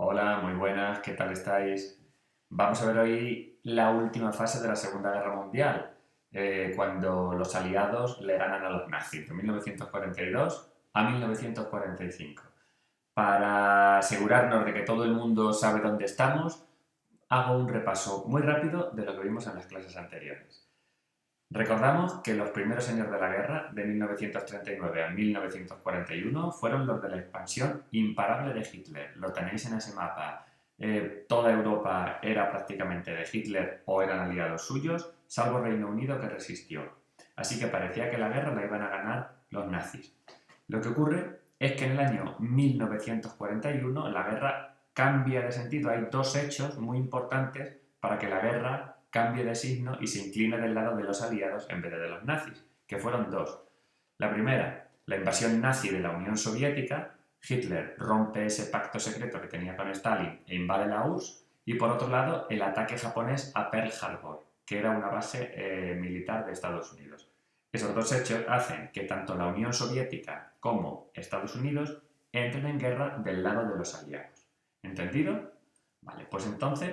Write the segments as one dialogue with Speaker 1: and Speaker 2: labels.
Speaker 1: Hola, muy buenas, ¿qué tal estáis? Vamos a ver hoy la última fase de la Segunda Guerra Mundial, cuando los aliados le ganan a los nazis, de 1942 a 1945. Para asegurarnos de que todo el mundo sabe dónde estamos, hago un repaso muy rápido de lo que vimos en las clases anteriores. Recordamos que los primeros años de la guerra, de 1939 a 1941, fueron los de la expansión imparable de Hitler. Lo tenéis en ese mapa. Toda Europa era prácticamente de Hitler o eran aliados suyos, salvo Reino Unido que resistió. Así que parecía que la guerra la iban a ganar los nazis. Lo que ocurre es que en el año 1941 la guerra cambia de sentido. Hay dos hechos muy importantes para que la guerra cambie de signo y se incline del lado de los aliados en vez de los nazis, que fueron dos. La primera, la invasión nazi de la Unión Soviética. Hitler rompe ese pacto secreto que tenía con Stalin e invade la URSS. Y por otro lado, el ataque japonés a Pearl Harbor, que era una base militar de Estados Unidos. Esos dos hechos hacen que tanto la Unión Soviética como Estados Unidos entren en guerra del lado de los aliados. ¿Entendido? Vale, pues entonces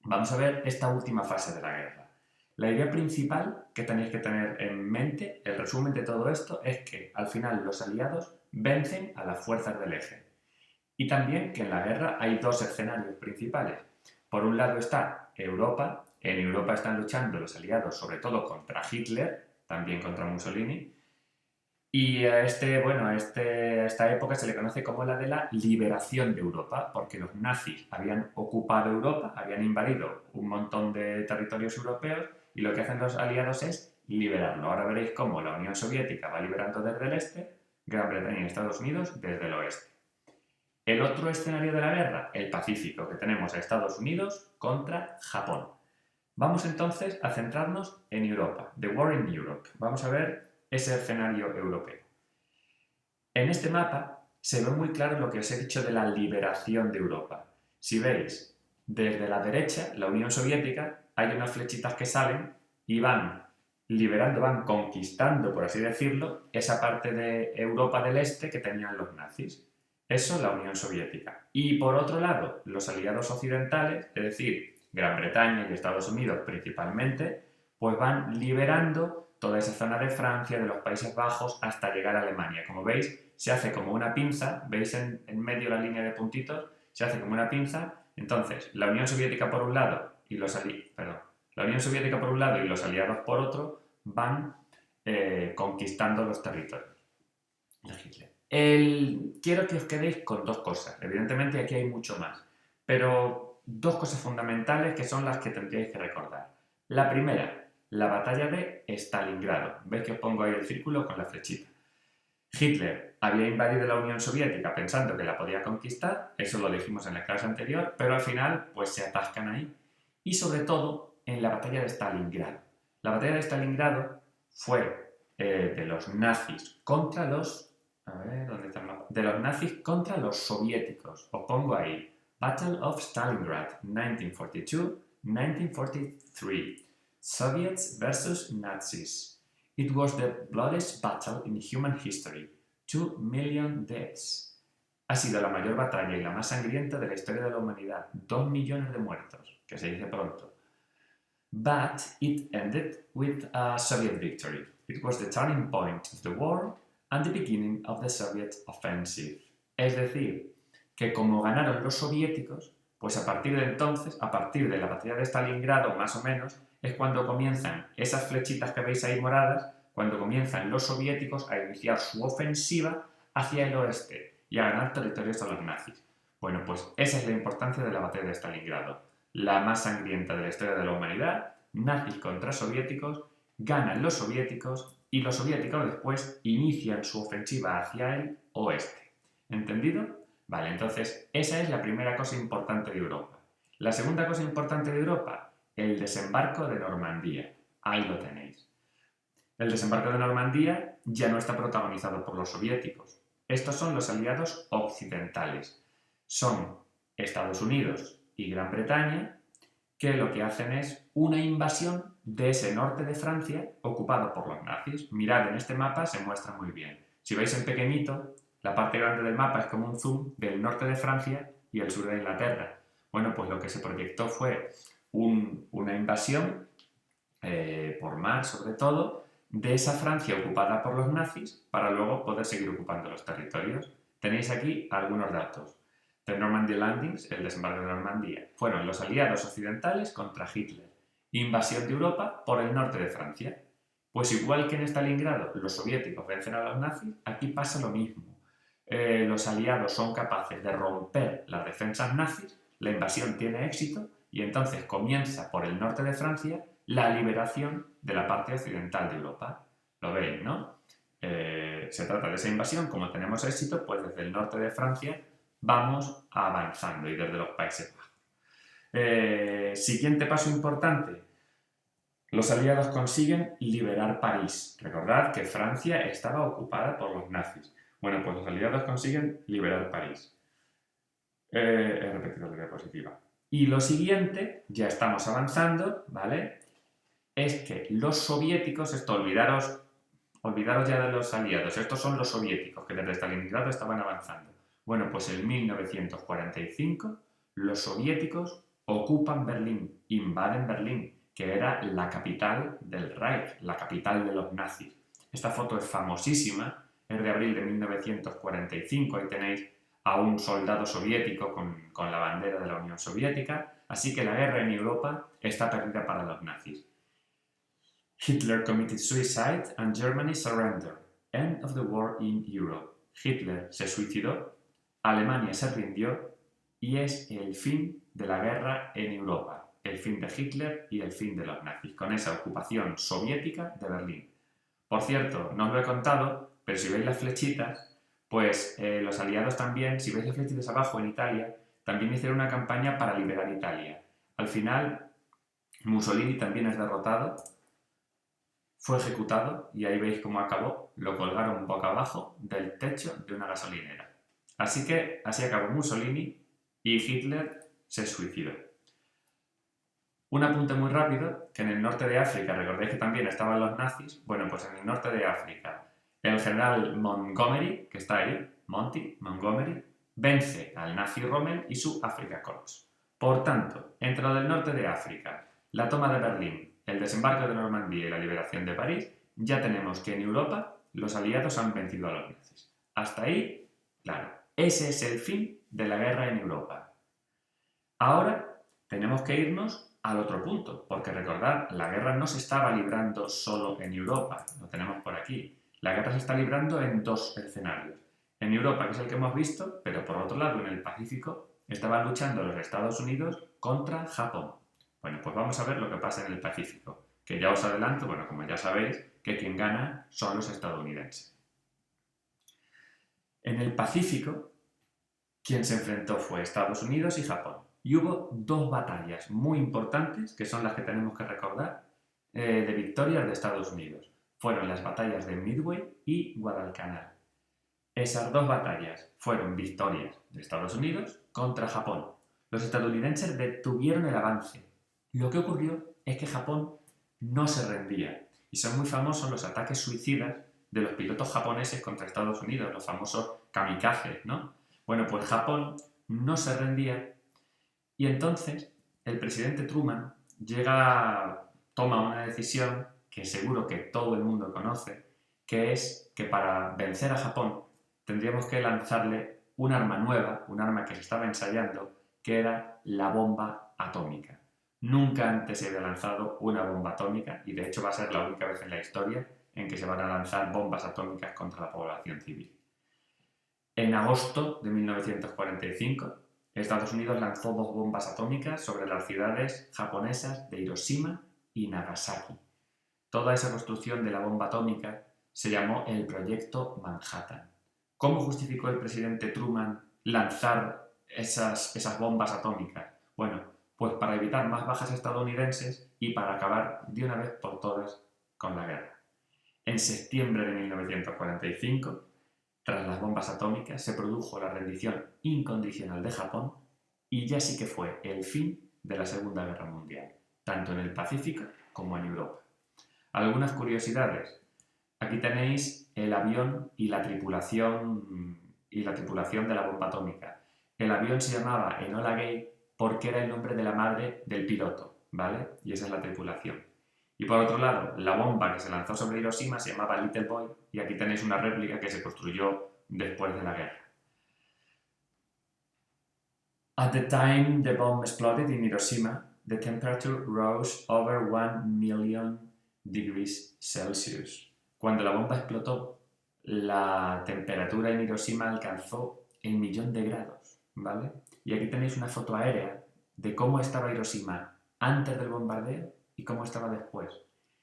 Speaker 1: vamos a ver esta última fase de la guerra. La idea principal que tenéis que tener en mente, el resumen de todo esto, es que al final los aliados vencen a las fuerzas del eje. Y también que en la guerra hay dos escenarios principales. Por un lado está Europa. En Europa están luchando los aliados sobre todo contra Hitler, también contra Mussolini. Y esta época se le conoce como la de la liberación de Europa, porque los nazis habían ocupado Europa, habían invadido un montón de territorios europeos y lo que hacen los aliados es liberarlo. Ahora veréis cómo la Unión Soviética va liberando desde el este, Gran Bretaña y Estados Unidos desde el oeste. El otro escenario de la guerra, el Pacífico, que tenemos a Estados Unidos contra Japón. Vamos entonces a centrarnos en Europa, The War in Europe. Vamos a ver ese escenario europeo. En este mapa se ve muy claro lo que os he dicho de la liberación de Europa. Si veis, desde la derecha, la Unión Soviética, hay unas flechitas que salen y van liberando, van conquistando, por así decirlo, esa parte de Europa del Este que tenían los nazis. Eso la Unión Soviética. Y por otro lado, los aliados occidentales, es decir, Gran Bretaña y Estados Unidos principalmente, pues van liberando toda esa zona de Francia, de los Países Bajos, hasta llegar a Alemania. Como veis, se hace como una pinza, veis en medio la línea de puntitos, se hace como una pinza. Entonces, la Unión Soviética por un lado y los aliados por otro van conquistando los territorios de Hitler. Quiero que os quedéis con dos cosas. Evidentemente aquí hay mucho más, pero dos cosas fundamentales que son las que tendríais que recordar. La primera, la batalla de Stalingrado. ¿Veis que os pongo ahí el círculo con la flechita? Hitler había invadido la Unión Soviética pensando que la podía conquistar, eso lo dijimos en la clase anterior, pero al final pues se atascan ahí. Y sobre todo en la batalla de Stalingrado. La batalla de Stalingrado fue de los nazis contra los... A ver, ¿dónde está el mapa? De los nazis contra los soviéticos. Os pongo ahí. Battle of Stalingrad, 1942-1943. Soviets versus Nazis. It was the bloodiest battle in human history. 2 million deaths. Ha sido la mayor batalla y la más sangrienta de la historia de la humanidad. 2 millones de muertos, que se dice pronto. But it ended with a Soviet victory. It was the turning point of the war and the beginning of the Soviet offensive. Es decir, que como ganaron los soviéticos, pues a partir de entonces, a partir de la batalla de Stalingrado más o menos, es cuando comienzan esas flechitas que veis ahí moradas, cuando comienzan los soviéticos a iniciar su ofensiva hacia el oeste y a ganar territorios a los nazis. Bueno, pues esa es la importancia de la batalla de Stalingrado. La más sangrienta de la historia de la humanidad, nazis contra soviéticos, ganan los soviéticos y los soviéticos después inician su ofensiva hacia el oeste. ¿Entendido? Vale, entonces esa es la primera cosa importante de Europa. La segunda cosa importante de Europa, el desembarco de Normandía. Ahí lo tenéis. El desembarco de Normandía ya no está protagonizado por los soviéticos. Estos son los aliados occidentales. Son Estados Unidos y Gran Bretaña, que lo que hacen es una invasión de ese norte de Francia ocupado por los nazis. Mirad, en este mapa se muestra muy bien. Si veis en pequeñito, la parte grande del mapa es como un zoom del norte de Francia y el sur de Inglaterra. Bueno, pues lo que se proyectó fue una invasión por mar, sobre todo, de esa Francia ocupada por los nazis para luego poder seguir ocupando los territorios. Tenéis aquí algunos datos. The Normandy Landings, el desembarco de Normandía, fueron los aliados occidentales contra Hitler. Invasión de Europa por el norte de Francia. Pues igual que en Stalingrado los soviéticos vencen a los nazis, aquí pasa lo mismo. Los aliados son capaces de romper las defensas nazis, la invasión tiene éxito y entonces comienza por el norte de Francia la liberación de la parte occidental de Europa. Lo veis, ¿no? Se trata de esa invasión, como tenemos éxito, pues desde el norte de Francia vamos avanzando y desde los Países Bajos. Siguiente paso importante. Los aliados consiguen liberar París. Recordad que Francia estaba ocupada por los nazis. Bueno, pues los aliados consiguen liberar París. He repetido la diapositiva. Y lo siguiente, ya estamos avanzando, ¿vale? Es que los soviéticos, olvidaros ya de los aliados, estos son los soviéticos que desde Stalingrado estaban avanzando. Bueno, pues en 1945 los soviéticos ocupan Berlín, invaden Berlín, que era la capital del Reich, la capital de los nazis. Esta foto es famosísima, es de abril de 1945, ahí tenéis a un soldado soviético con la bandera de la Unión Soviética, así que la guerra en Europa está perdida para los nazis. Hitler committed suicide and Germany surrendered. End of the war in Europe. Hitler se suicidó, Alemania se rindió y es el fin de la guerra en Europa. El fin de Hitler y el fin de los nazis, con esa ocupación soviética de Berlín. Por cierto, no os lo he contado, pero si veis las flechitas, pues los aliados también, si veis las flechitas abajo en Italia, también hicieron una campaña para liberar Italia. Al final, Mussolini también es derrotado, fue ejecutado y ahí veis cómo acabó, lo colgaron boca abajo del techo de una gasolinera. Así acabó Mussolini y Hitler se suicidó. Un apunte muy rápido, que en el norte de África, recordáis que también estaban los nazis, bueno, pues en el norte de África, el general Montgomery, que está ahí, Montgomery, vence al nazi Rommel y su Afrika Korps. Por tanto, entre lo del norte de África, la toma de Berlín, el desembarco de Normandía y la liberación de París, ya tenemos que en Europa los aliados han vencido a los nazis. Hasta ahí, claro, ese es el fin de la guerra en Europa. Ahora tenemos que irnos al otro punto, porque recordad, la guerra no se estaba librando solo en Europa, lo tenemos por aquí. La guerra se está librando en dos escenarios. En Europa, que es el que hemos visto, pero por otro lado, en el Pacífico, estaban luchando los Estados Unidos contra Japón. Bueno, pues vamos a ver lo que pasa en el Pacífico, que ya os adelanto, bueno, como ya sabéis, que quien gana son los estadounidenses. En el Pacífico, quien se enfrentó fue Estados Unidos y Japón. Y hubo dos batallas muy importantes, que son las que tenemos que recordar, de victorias de Estados Unidos. Fueron las batallas de Midway y Guadalcanal. Esas dos batallas fueron victorias de Estados Unidos contra Japón. Los estadounidenses detuvieron el avance. Lo que ocurrió es que Japón no se rendía. Y son muy famosos los ataques suicidas de los pilotos japoneses contra Estados Unidos, los famosos kamikazes, ¿no? Bueno, pues Japón no se rendía y entonces el presidente Truman toma una decisión que seguro que todo el mundo conoce, que es que para vencer a Japón tendríamos que lanzarle un arma nueva, un arma que se estaba ensayando, que era la bomba atómica. Nunca antes se había lanzado una bomba atómica y de hecho va a ser la única vez en la historia en que se van a lanzar bombas atómicas contra la población civil. En agosto de 1945, Estados Unidos lanzó dos bombas atómicas sobre las ciudades japonesas de Hiroshima y Nagasaki. Toda esa construcción de la bomba atómica se llamó el Proyecto Manhattan. ¿Cómo justificó el presidente Truman lanzar esas bombas atómicas? Bueno, pues para evitar más bajas estadounidenses y para acabar de una vez por todas con la guerra. En septiembre de 1945, tras las bombas atómicas, se produjo la rendición incondicional de Japón y ya sí que fue el fin de la Segunda Guerra Mundial, tanto en el Pacífico como en Europa. Algunas curiosidades. Aquí tenéis el avión y la tripulación de la bomba atómica. El avión se llamaba Enola Gay porque era el nombre de la madre del piloto, ¿vale? Y esa es la tripulación. Y por otro lado, la bomba que se lanzó sobre Hiroshima se llamaba Little Boy y aquí tenéis una réplica que se construyó después de la guerra. At the time the bomb exploded in Hiroshima, the temperature rose over 1 million degrees Celsius. Cuando la bomba explotó, la temperatura en Hiroshima alcanzó el 1.000.000 de grados, ¿vale? Y aquí tenéis una foto aérea de cómo estaba Hiroshima antes del bombardeo y cómo estaba después.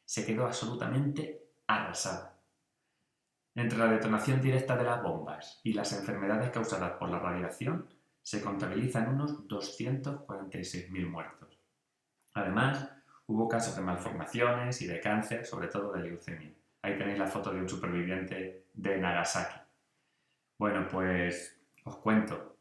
Speaker 1: Se quedó absolutamente arrasada. Entre la detonación directa de las bombas y las enfermedades causadas por la radiación, se contabilizan unos 246.000 muertos. Además, hubo casos de malformaciones y de cáncer, sobre todo de leucemia. Ahí tenéis la foto de un superviviente de Nagasaki. Bueno, pues os cuento.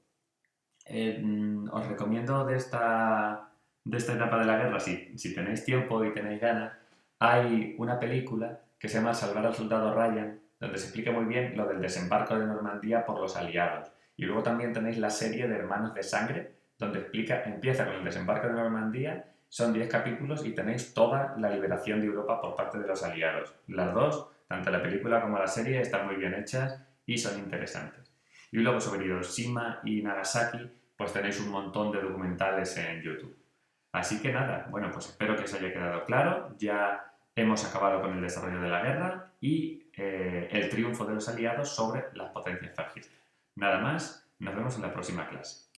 Speaker 1: Os recomiendo de esta etapa de la guerra, si tenéis tiempo y tenéis ganas, hay una película que se llama Salvar al soldado Ryan, donde se explica muy bien lo del desembarco de Normandía por los aliados. Y luego también tenéis la serie de Hermanos de Sangre, donde empieza con el desembarco de Normandía, son 10 capítulos y tenéis toda la liberación de Europa por parte de los aliados. Las dos, tanto la película como la serie, están muy bien hechas y son interesantes. Y luego sobre Hiroshima y Nagasaki, pues tenéis un montón de documentales en YouTube. Así que nada, bueno, pues espero que os haya quedado claro. Ya hemos acabado con el desarrollo de la guerra y el triunfo de los aliados sobre las potencias fascistas. Nada más, nos vemos en la próxima clase.